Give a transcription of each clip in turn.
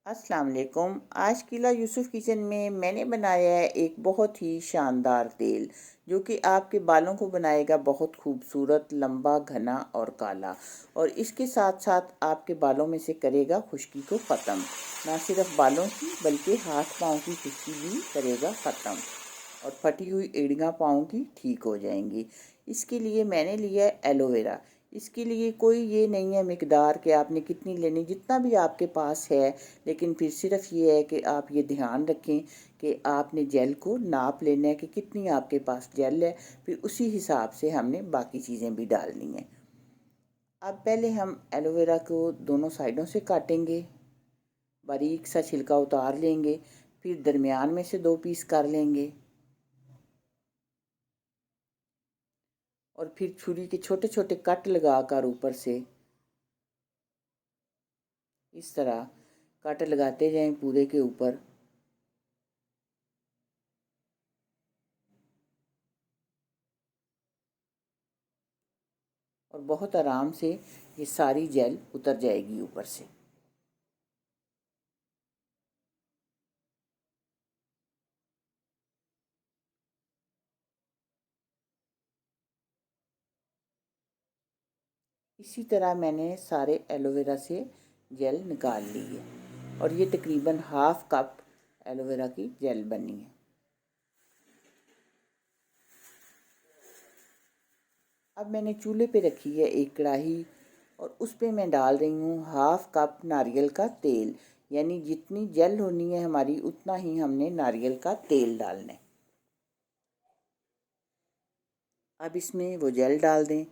अस्सलाम वालेकुम। आज किला यूसुफ किचन में मैंने बनाया है एक बहुत ही शानदार तेल जो कि आपके बालों को बनाएगा बहुत खूबसूरत, लंबा, घना और काला। और इसके साथ साथ आपके बालों में से करेगा खुश्की को ख़त्म। ना सिर्फ बालों की बल्कि हाथ पाँव की खुश्की भी करेगा ख़त्म। और फटी हुई एड़ियाँ पाँव की ठीक हो जाएंगी। इसके लिए मैंने लिया है एलोवेरा। इसके लिए कोई ये नहीं है मिकदार कि आपने कितनी लेनी, जितना भी आपके पास है। लेकिन फिर सिर्फ ये है कि आप ये ध्यान रखें कि आपने जेल को नाप लेना है कि कितनी आपके पास जेल है, फिर उसी हिसाब से हमने बाकी चीज़ें भी डालनी हैं। अब पहले हम एलोवेरा को दोनों साइडों से काटेंगे, बारीक सा छिलका उतार लेंगे, फिर दरमियान में से 2 पीस कर लेंगे और फिर छुरी के छोटे छोटे कट लगाकर ऊपर से इस तरह कट लगाते जाएं पूरे के ऊपर। और बहुत आराम से ये सारी जेल उतर जाएगी ऊपर से। इसी तरह मैंने सारे एलोवेरा से जेल निकाल ली है और ये तकरीबन हाफ कप एलोवेरा की जेल बनी है। अब मैंने चूल्हे पे रखी है एक कढ़ाई और उस पे मैं डाल रही हूँ हाफ कप नारियल का तेल। यानी जितनी जेल होनी है हमारी उतना ही हमने नारियल का तेल डालना है। अब इसमें वो जेल डाल दें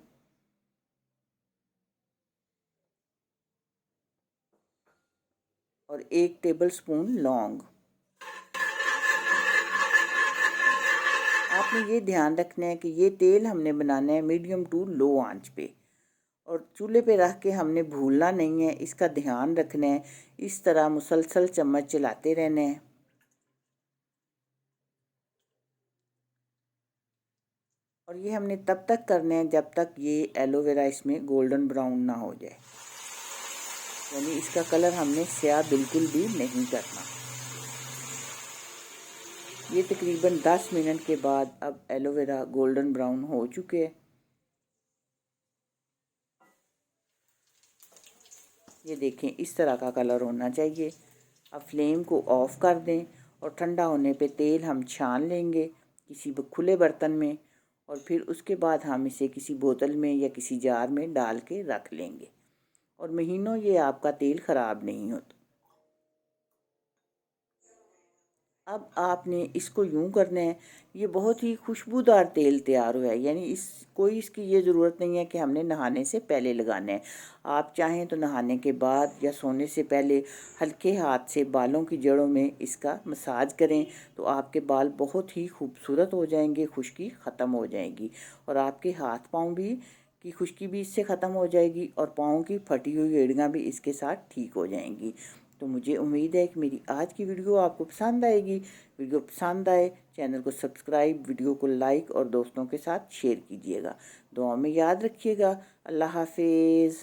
और 1 टेबल स्पून लौंग। आपने ये ध्यान रखना है कि ये तेल हमने बनाना है मीडियम टू लो आंच पे और चूल्हे पे रख के हमने भूलना नहीं है, इसका ध्यान रखना है। इस तरह मुसलसल चम्मच चलाते रहना है। और ये हमने तब तक करना है जब तक ये एलोवेरा इसमें गोल्डन ब्राउन ना हो जाए, यानी इसका कलर हमने स्याह बिल्कुल भी नहीं करना। ये तकरीबन 10 मिनट के बाद अब एलोवेरा गोल्डन ब्राउन हो चुके हैं। ये देखें इस तरह का कलर होना चाहिए। अब फ्लेम को ऑफ़ कर दें और ठंडा होने पे तेल हम छान लेंगे किसी खुले बर्तन में और फिर उसके बाद हम इसे किसी बोतल में या किसी जार में डाल के रख लेंगे और महीनों ये आपका तेल ख़राब नहीं होता। अब आपने इसको यूँ करना है, ये बहुत ही खुशबूदार तेल तैयार हुआ है। यानी इस कोई इसकी ये ज़रूरत नहीं है कि हमने नहाने से पहले लगाना है। आप चाहें तो नहाने के बाद या सोने से पहले हल्के हाथ से बालों की जड़ों में इसका मसाज करें तो आपके बाल बहुत ही खूबसूरत हो जाएंगे, खुश्की ख़त्म हो जाएगी और आपके हाथ पाँव भी की खुश्की भी इससे ख़त्म हो जाएगी और पाँव की फटी हुई एड़ियाँ भी इसके साथ ठीक हो जाएंगी। तो मुझे उम्मीद है कि मेरी आज की वीडियो आपको पसंद आएगी। वीडियो पसंद आए चैनल को सब्सक्राइब, वीडियो को लाइक और दोस्तों के साथ शेयर कीजिएगा। दुआ में याद रखिएगा। अल्लाह हाफिज़।